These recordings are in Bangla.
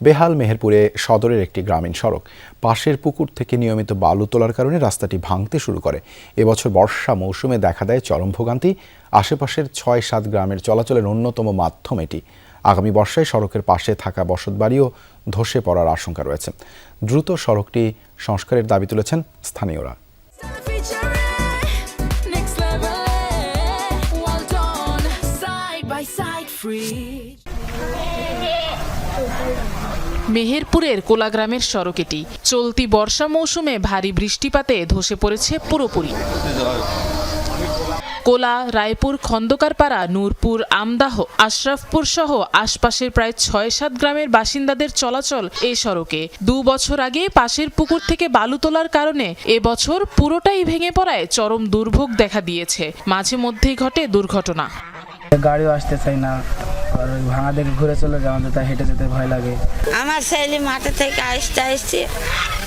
বেহাল মেহেরপুরে সদরের একটি গ্রামীণ সড়ক পাশের পুকুর থেকে নিয়মিত বালু তোলার কারণে রাস্তাটি ভাঙতে শুরু করে। এবছর বর্ষা মৌসুমে দেখা দেয় চরম ভোগান্তি। আশেপাশের ৬-৭ গ্রামের চলাচলের অন্যতম মাধ্যম এটি। আগামী বর্ষায় সড়কের পাশে থাকা বসতবাড়িও ধসে পড়ার আশঙ্কা রয়েছে। দ্রুত সড়কটি সংস্কারের দাবি তুলেছেন স্থানীয়রা। মেহেরপুরের কোলাগ্রামের সড়ক এটি। চলতি বর্ষা মৌসুমে ভারী বৃষ্টিপাতে ধসে পড়েছে পুরোপুরি। কোলা, রায়পুর, খন্দকারপাড়া, নূরপুর, আমদাহ, আশরাফপুর সহ আশপাশের প্রায় ৬-৭ গ্রামের বাসিন্দাদের চলাচল এই সড়কে। ২ বছর আগে পাশের পুকুর থেকে বালু তোলার কারণে এবছর পুরোটাই ভেঙে পড়ায় চরম দুর্ভোগ দেখা দিয়েছে। মাঝে মধ্যেই ঘটে দুর্ঘটনা। গাড়িও আসতে চাই না, আর ভাঙা দেখে ঘুরে চলে যায়, আমাদের তাই হেঁটে যেতে ভয় লাগে। আমার ছেলে মাঠে থেকে আসতে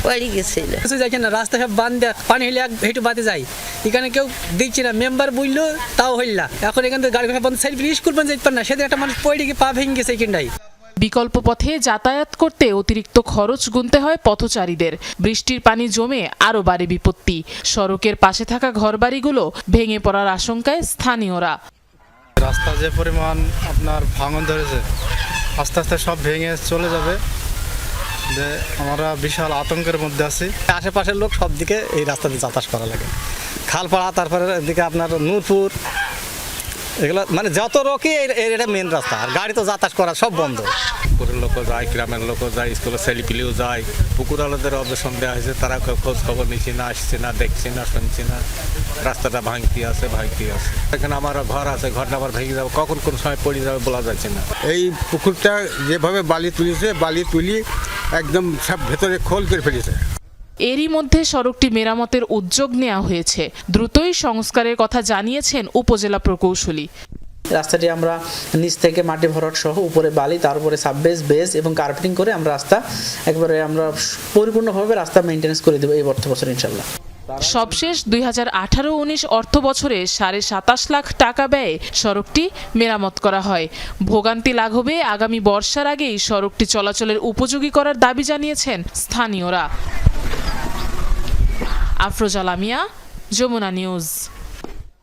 পড়ে গেছিল। দেখেন না, রাস্তা সব বান্ধ, পানি হইলে এক হেঁটু বাতে যায়। এখানে কেউ দেখছি না, মেম্বার বুঝলো তাও হইলা। এখন এখান থেকে গাড়ি বন্ধ, সাইড স্কুল বন্ধ যেতে পারে না। সেদিন একটা মানুষ পড়ে গিয়ে পা ভেঙে গেছে এখানটাই। বিকল্প পথে যাতায়াত করতে অতিরিক্ত খরচ গুনতে হয় পথচারীদের। বৃষ্টির পানি জমে আরও বাড়ে বিপত্তি। সড়কের পাশে থাকা ঘরবাড়িগুলো ভেঙে পড়ার আশঙ্কায় স্থানীয়রা। রাস্তা যে পরিমাণ আপনার ভাঙন ধরেছে, আস্তে আস্তে সব ভেঙে চলে যাবে। যে আমরা বিশাল আতঙ্কের মধ্যে আছি। আশেপাশের লোক সব দিকে এই রাস্তা দিয়ে যাতায়াত করা লাগে। খালপাড়া, তারপরে এদিকে আপনার নূরপুর, এগুলো মানে যত রকই এটা মেন রাস্তা। আর গাড়ি তো যাতায়াত করা সব বন্ধ। পুকুরের লোকও যায়, গ্রামের লোকও যায়, স্কুলের ছেলেপিলেও যায়। পুকুর আলাদের অবসর দেওয়া হয়েছে, তারা খোঁজ খবর নিচ্ছি না, আসছে না, দেখছি না, শুনছি না। রাস্তাটা ভাঙতি আছে। এখানে আমার ঘর আছে, ঘরটা আবার ভেঙে যাবে, কখন কোন সময় পড়ে যাবে বলা যাচ্ছে না। এই পুকুরটা যেভাবে বালি তুলেছে, বালি তুলি একদম সব ভেতরে খোল করে ফেলেছে। এরই মধ্যে সড়কটি মেরামতের উদ্যোগ নেওয়া হয়েছে। দ্রুতই সংস্কারের কথা জানিয়েছেন উপজেলা প্রকৌশলী। রাস্তাটি আমরা নিচ থেকে মাটি ভরাট সহ উপরে বালি, তার উপরে সাববেস, বেস এবং কার্পেটিং করে আমরা রাস্তা একবারে আমরা পরিপূর্ণভাবে রাস্তা মেইনটেনেন্স করে দেবো এই অর্থ বছর ইনশাল্লাহ। সবশেষ ২০১৮-১৯ অর্থ বছরে ২৭.৫ লাখ টাকা ব্যয়ে সড়কটি মেরামত করা হয়। ভোগান্তি লাঘবে আগামী বর্ষার আগেই সড়কটি চলাচলের উপযোগী করার দাবি জানিয়েছেন স্থানীয়রা। আফরোজা লামিয়া, যমুনা নিউজ।